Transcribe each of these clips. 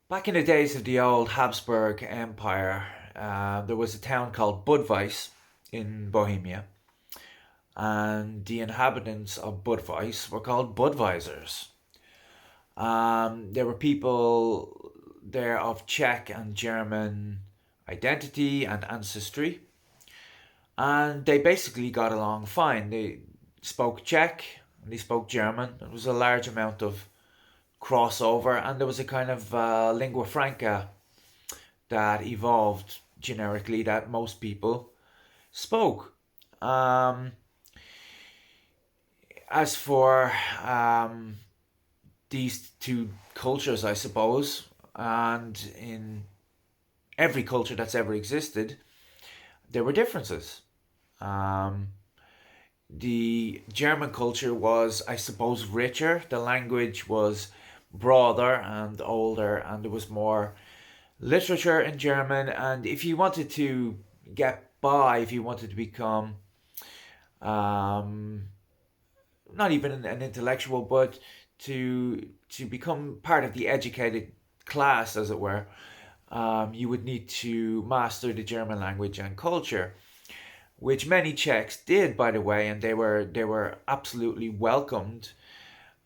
Back in the days of the old Habsburg Empire, there was a town called Budweis in Bohemia, and the inhabitants of Budweis were called Budweisers. There were people there of Czech and German identity and ancestry, and they basically got along fine. They spoke Czech and they spoke German. There was a large amount of crossover, and there was a kind of lingua franca that evolved generically that most people spoke. Um, as for these two cultures, I suppose, and in every culture that's ever existed, there were differences. Um, the German culture was, I suppose, richer. The language was broader and older, and there was more literature in German. And if you wanted to get by, if you wanted to become um, not even an intellectual, but to become part of the educated class, as it were, you would need to master the German language and culture, which many Czechs did, by the way, and they were absolutely welcomed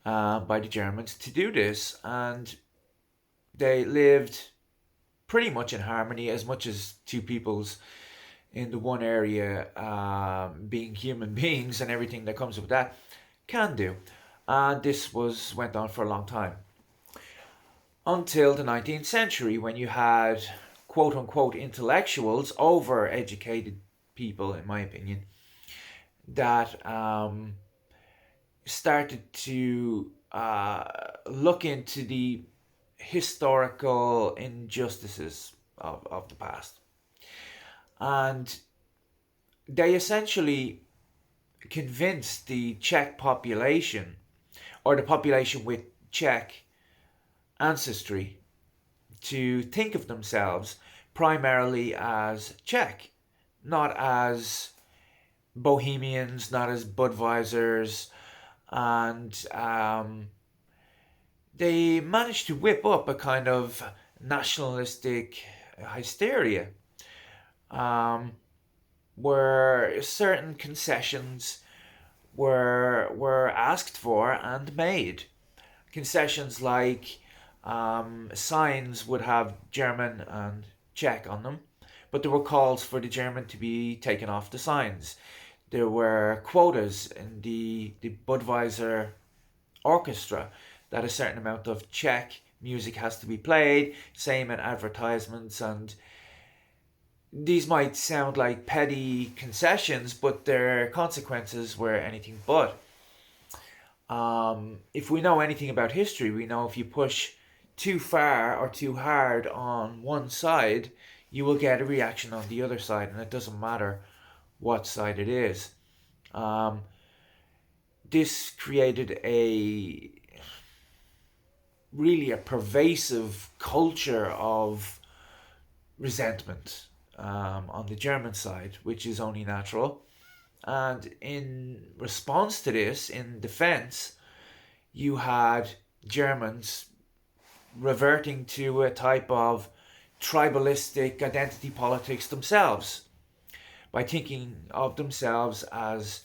by the Germans to do this, and they lived pretty much in harmony, as much as two peoples in the one area being human beings and everything that comes with that can do. And this was went on for a long time until the 19th century, when you had quote unquote intellectuals, over educated people, in my opinion, that started to look into the historical injustices of the past. And they essentially convinced the Czech population, or the population with Czech ancestry, to think of themselves primarily as Czech, not as Bohemians, not as Budweisers, and they managed to whip up a kind of nationalistic hysteria, um, where certain concessions were asked for and made. Concessions like signs would have German and Czech on them, but there were calls for the German to be taken off the signs. There were quotas in the Budweiser orchestra that a certain amount of Czech music has to be played, same in advertisements, and these might sound like petty concessions, but their consequences were anything but. If we know anything about history, we know if you push too far or too hard on one side, you will get a reaction on the other side, and it doesn't matter what side it is. Um, this created a pervasive culture of resentment on the German side, which is only natural. And in response to this, in defense, you had Germans reverting to a type of tribalistic identity politics themselves by thinking of themselves as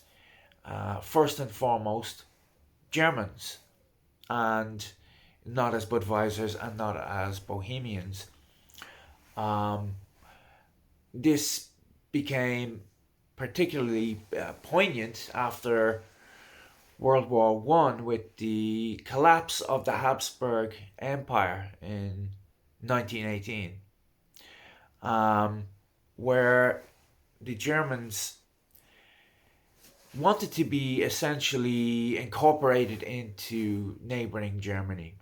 first and foremost Germans, and not as Budweisers and not as Bohemians. Um, this became particularly poignant after World War One, with the collapse of the Habsburg Empire in 1918, um, where the Germans wanted to be essentially incorporated into neighboring Germany.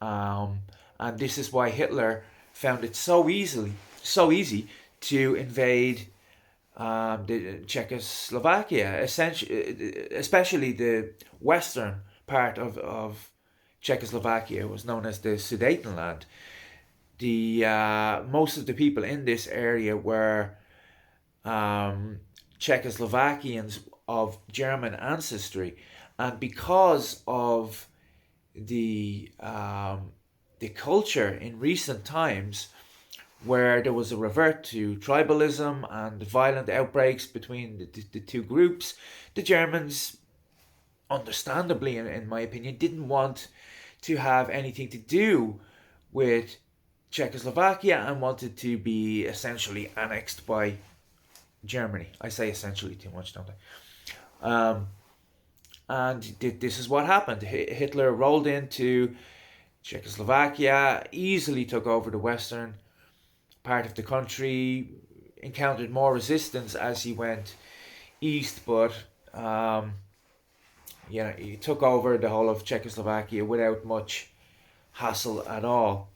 Um, and this is why Hitler found it so easy to invade the Czechoslovakia, essentially, especially the western part of Czechoslovakia was known as the Sudetenland. The most of the people in this area were Czechoslovakians of German ancestry, and because of the the culture in recent times where there was a revert to tribalism and violent outbreaks between the two groups, the Germans, understandably, in my opinion, didn't want to have anything to do with Czechoslovakia and wanted to be essentially annexed by Germany. I say essentially too much, don't I? And this is what happened. Hitler rolled into Czechoslovakia, easily took over the western part of the country, encountered more resistance as he went east, but he took over the whole of Czechoslovakia without much hassle at all.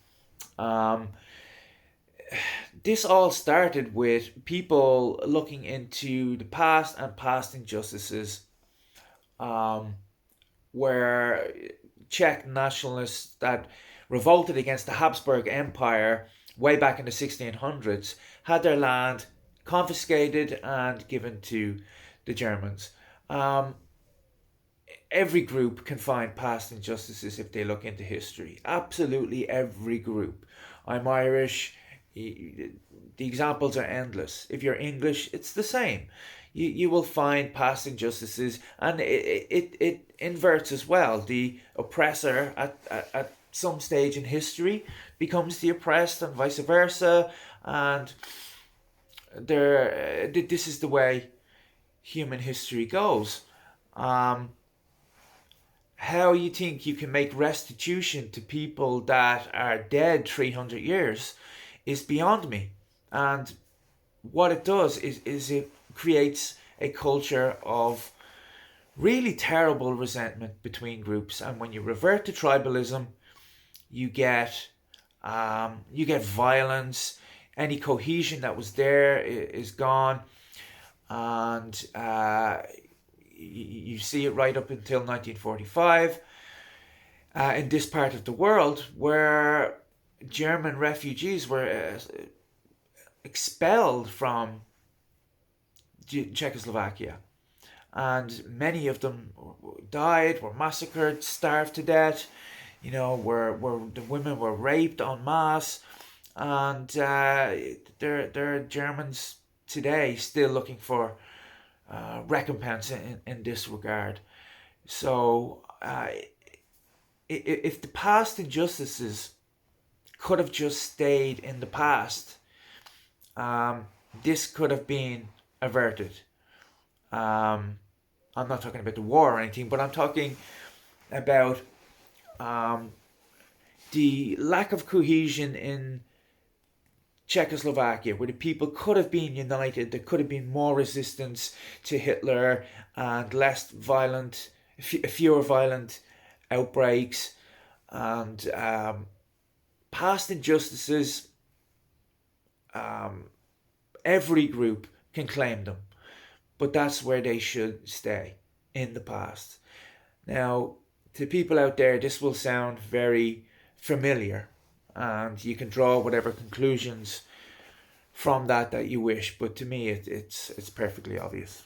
Um, this all started with people looking into the past and past injustices, um, where Czech nationalists that revolted against the Habsburg Empire way back in the 1600s had their land confiscated and given to the Germans. Every group can find past injustices if they look into history. Absolutely every group. I'm Irish. The examples are endless. If you're English, it's the same. You will find past injustices, and it inverts as well. The oppressor at some stage in history becomes the oppressed, and vice versa. And this is the way human history goes. How you think you can make restitution to people that are dead 300 years is beyond me. And what it does is it creates a culture of really terrible resentment between groups. And when you revert to tribalism, you get violence. Any cohesion that was there is gone, and you see it right up until 1945 in this part of the world, where German refugees were expelled from Czechoslovakia, and many of them died, were massacred, starved to death. Where the women were raped en masse, and there are Germans today still looking for recompense in this regard. So, if the past injustices could have just stayed in the past, this could have been averted. I'm not talking about the war or anything, but I'm talking about the lack of cohesion in Czechoslovakia, where the people could have been united. There could have been more resistance to Hitler and less violent, fewer violent outbreaks, and past injustices. Every group can claim them, but that's where they should stay, in the past. Now, to people out there, this will sound very familiar, and you can draw whatever conclusions from that you wish, but to me it's perfectly obvious.